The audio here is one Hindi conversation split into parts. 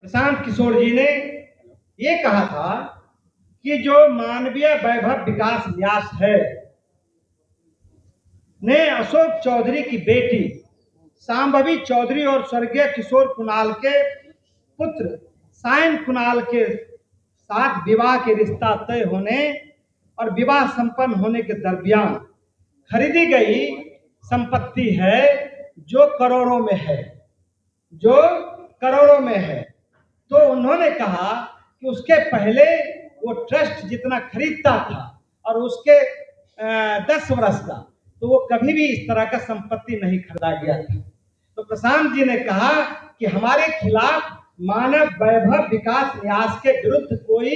प्रशांत किशोर जी ने ये कहा था कि जो मानवीय वैभव विकास न्यास है ने अशोक चौधरी की बेटी सांभवी चौधरी और स्वर्गीय किशोर कुणाल के पुत्र सायन कुणाल के साथ विवाह के रिश्ता तय होने और विवाह संपन्न होने के दरमियान खरीदी गई संपत्ति है जो करोड़ों में है, जो करोड़ों में है। तो उन्होंने कहा कि उसके पहले वो ट्रस्ट जितना खरीदता था और उसके 10 वर्ष का, तो वो कभी भी इस तरह का संपत्ति नहीं खरीदा गया था। तो प्रशांत जी ने कहा कि हमारे खिलाफ मानव वैभव विकास न्यास के विरुद्ध कोई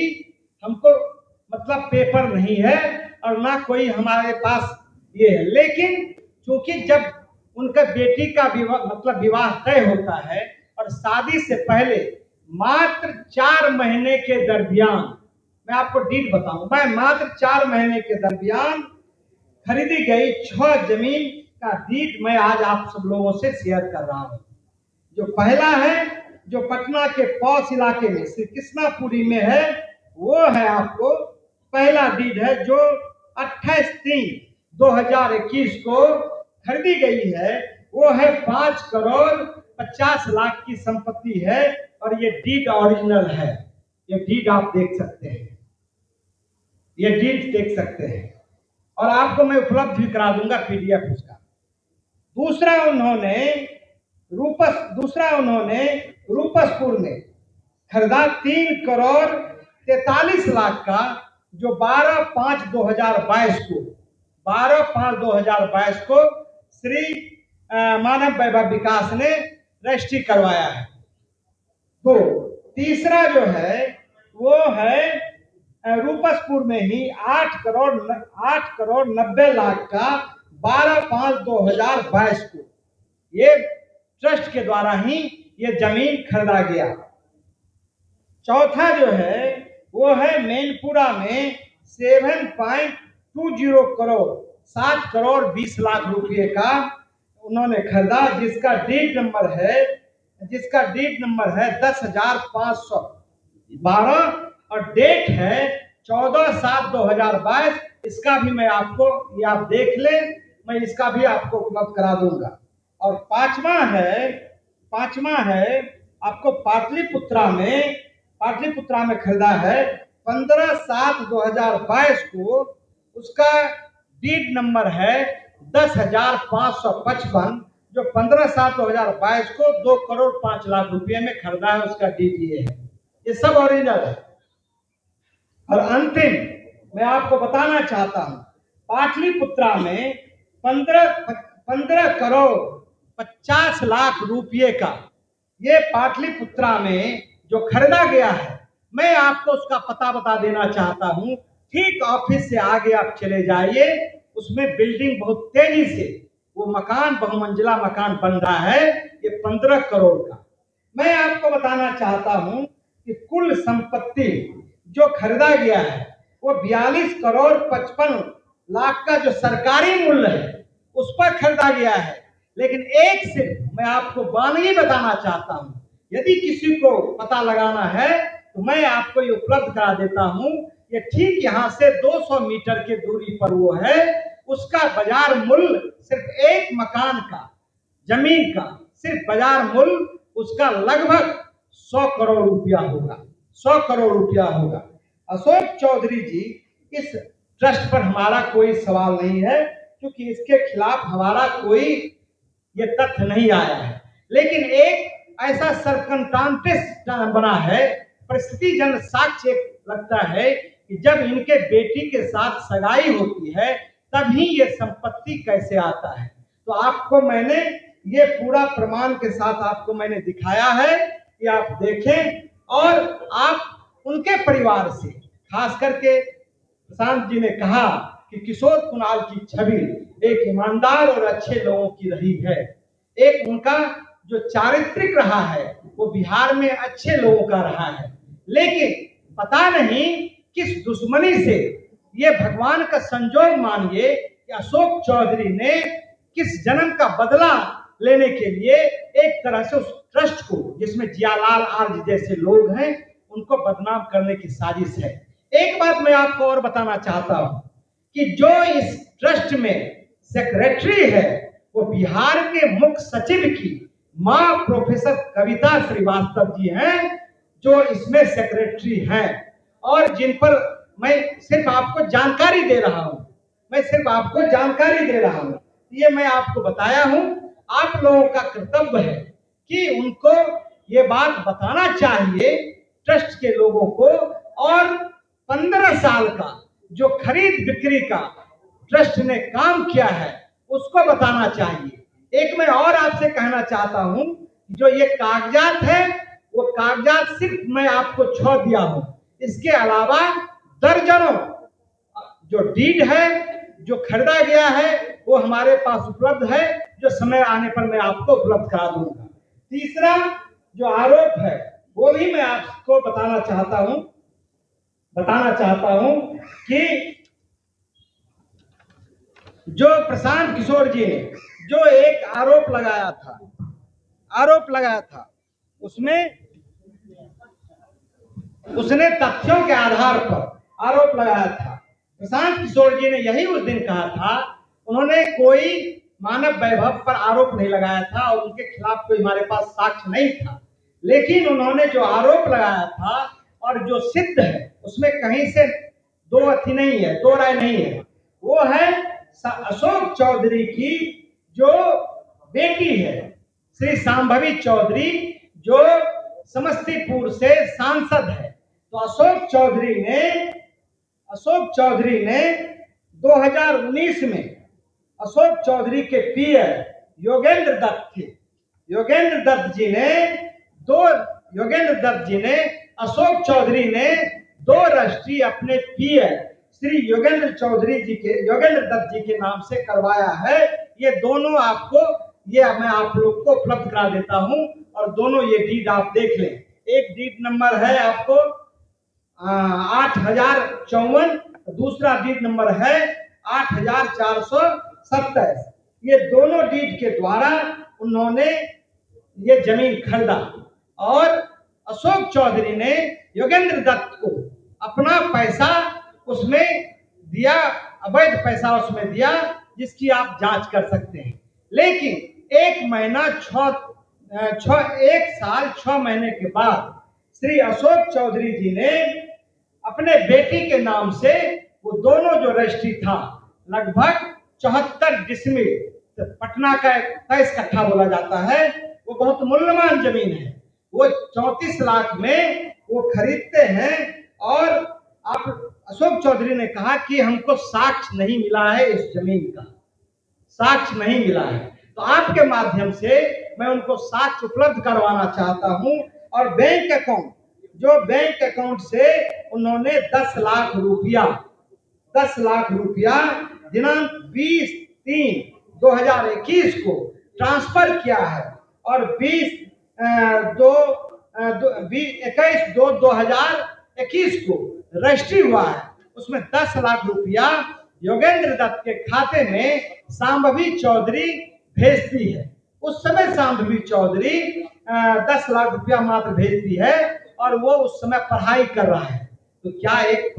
हमको मतलब पेपर नहीं है और ना कोई हमारे पास ये है, लेकिन क्योंकि जब उनका बेटी का विवाह तय होता है और शादी से पहले मात्र 4 महीने के दरमियान, मैं आपको डीट बताऊं, मात्र 4 महीने के दरमियान खरीदी गई 6 जमीन का डीट मैं आज आप सब लोगों से शेयर कर रहा हूं। जो पहला है, जो पटना के पौष इलाके में श्री कृष्णापुरी में है, वो है आपको पहला डीड है जो 28/3/2021 को खरीदी गई है। वो है 5 करोड़ 50 लाख की संपत्ति है और ये डीड ओरिजिनल है। ये डीड आप देख सकते हैं, ये डीड देख सकते हैं और आपको मैं उपलब्ध भी करा दूंगा पीडीएफ उसका। दूसरा उन्होंने रूपसपुर में खरीदा 3 करोड़ 43 लाख का, जो 12/5/2022 को श्री मानव वैभव विकास ने रजिस्ट्री करवाया है। तो तीसरा जो है वो है रूपसपुर में ही 8 करोड़ 90 लाख का 12/5/2022 को ये ट्रस्ट के द्वारा ही ये जमीन खरीदा गया। चौथा जो है वो है मैनपुरा में 7.20 करोड़ 7 करोड़ 20 लाख रुपए का उन्होंने खरीदा, जिसका डीड नंबर है 10,512 और डेट है 14/7/2022। इसका भी मैं आपको, ये आप देख लें, मैं इसका भी आपको उपलब्ध करा दूंगा। और पांचवा है आपको पाटलिपुत्रा में खरीदा है 15/7/2022 को। उसका डीड नंबर है 10,555, जो 15/7/2022 को 2 करोड़ 5 लाख रुपए में खरीदा है। उसका डीड ये है। ये सब ओरिजिनल है। और अंतिम मैं आपको बताना चाहता हूं, पाटलिपुत्रा में 15 करोड़ 50 लाख रुपए का ये पाटलिपुत्रा में जो खरीदा गया है, मैं आपको उसका पता बता देना चाहता हूं। ठीक ऑफिस से आगे आप चले जाइए, उसमें बिल्डिंग बहुत तेजी से वो मकान, बहुमंजिला मकान बन रहा है, ये 15 करोड़ का। मैं आपको बताना चाहता हूं कि कुल संपत्ति जो खरीदा गया है वो 42 करोड़ 55 लाख का जो सरकारी मूल्य है उस पर खरीदा गया है। लेकिन एक सिर्फ मैं आपको वानगी बताना चाहता हूं, यदि किसी को पता लगाना है तो मैं आपको ये उपलब्ध करा देता हूं। ये ठीक यहाँ से 200 मीटर की दूरी पर वो है। उसका बाजार मूल्य सिर्फ एक मकान का, जमीन का सिर्फ बाजार मूल्य उसका लगभग 100 करोड़ रुपया होगा, 100 करोड़ रुपया होगा। अशोक चौधरी जी, इस ट्रस्ट पर हमारा कोई सवाल नहीं है क्योंकि इसके खिलाफ हमारा कोई ये तथ्य नहीं आया है। लेकिन एक ऐसा सर्कमस्टांसेस बना है, परिस्थिति जन साक्ष्य लगता है कि जब इनके बेटी के साथ सगाई होती है तभी ये संपत्ति कैसे आता है। तो आपको मैंने ये पूरा प्रमाण के साथ आपको मैंने दिखाया है कि आप देखें और आप उनके परिवार से, खास करके प्रशांत जी ने कहा कि किशोर कुणाल की छवि एक ईमानदार और अच्छे लोगों की रही है। एक उनका जो चारित्रिक रहा है वो बिहार में अच्छे लोगों का रहा है। लेकिन पता नहीं किस दुश्मनी से, ये भगवान का संजोग मानिए कि अशोक चौधरी ने किस जन्म का बदला लेने के लिए एक तरह से उस ट्रस्ट को, जिसमें जियालाल आर्य जैसे लोग हैं, उनको बदनाम करने की साजिश है। एक बात मैं आपको और बताना चाहता हूं कि जो इस ट्रस्ट में सेक्रेटरी है वो बिहार के मुख्य सचिव की मां प्रोफेसर कविता श्रीवास्तव जी हैं, जो इसमें सेक्रेटरी हैं, और जिन पर मैं सिर्फ आपको जानकारी दे रहा हूं। ये मैं आपको बताया हूं। आप लोगों का कर्तव्य है कि उनको ये बात बताना चाहिए ट्रस्ट के लोगों को, और 15 साल का जो खरीद बिक्री का ट्रस्ट ने काम किया है उसको बताना चाहिए। एक मैं और आपसे कहना चाहता हूं, जो ये कागजात है वो कागजात सिर्फ मैं आपको 6 दिया हूं, इसके अलावा दर्जनों जो डीड है, जो खरीदा गया है, वो हमारे पास उपलब्ध है, जो समय आने पर मैं आपको उपलब्ध करा दूंगा। तीसरा जो आरोप है वो भी मैं आपको बताना चाहता हूं कि जो प्रशांत किशोर जी ने जो एक आरोप लगाया था, उसने तथ्यों के आधार पर आरोप लगाया था। प्रशांत किशोर जी ने यही उस दिन कहा था, उन्होंने कोई मानव वैभव पर आरोप नहीं लगाया था और उनके खिलाफ कोई हमारे पास साक्ष्य नहीं था, लेकिन उन्होंने जो आरोप लगाया था और जो सिद्ध है उसमें कहीं से दो राय नहीं है। वो है अशोक चौधरी की जो बेटी है, श्री शांभवी चौधरी, जो समस्तीपुर से सांसद है। तो अशोक चौधरी ने 2019 में अशोक चौधरी के पीए योगेंद्र दत्त जी ने अशोक चौधरी ने 2 रजिस्ट्री अपने पीए श्री योगेंद्र दत्त जी के नाम से करवाया है। ये दोनों मैं आप लोग को उपलब्ध करा देता हूं, और दोनों ये डीड आप देख लें। एक डीड नंबर है आपको 8054, दूसरा डीड नंबर है 8427। ये दोनों डीड के द्वारा उन्होंने ये जमीन खरीदा, और अशोक चौधरी ने योगेंद्र दत्त को अपना पैसा उसमें दिया, अवैध पैसा उसमें दिया, जिसकी आप जांच कर सकते हैं। लेकिन 1 साल 6 महीने के बाद श्री अशोक चौधरी जी ने अपने बेटी के नाम से वो दोनों जो रजिस्ट्री था, लगभग 74 डिसमिल, पटना का 23 कट्ठा बोला जाता है, वो बहुत मूल्यवान जमीन है, वो 34 लाख में वो खरीदते हैं। और आप अशोक चौधरी ने कहा कि हमको साक्ष्य नहीं मिला है, इस जमीन का साक्ष्य नहीं मिला है। तो आपके माध्यम से मैं उनको साक्ष्य उपलब्ध करवाना चाहता हूं। और बैंक अकाउंट से उन्होंने 10 लाख रुपया दिनांक 20/3/2021 को ट्रांसफर किया है, और 21/2/2021 को रजिस्ट्री हुआ है। उसमें 10 लाख रुपया योगेंद्र दत्त के खाते में शांभवी चौधरी भेजती है। उस समय शांभवी चौधरी 10 लाख रुपया मात्र भेजती है, और वो उस समय पढ़ाई कर रहा है। तो क्या एक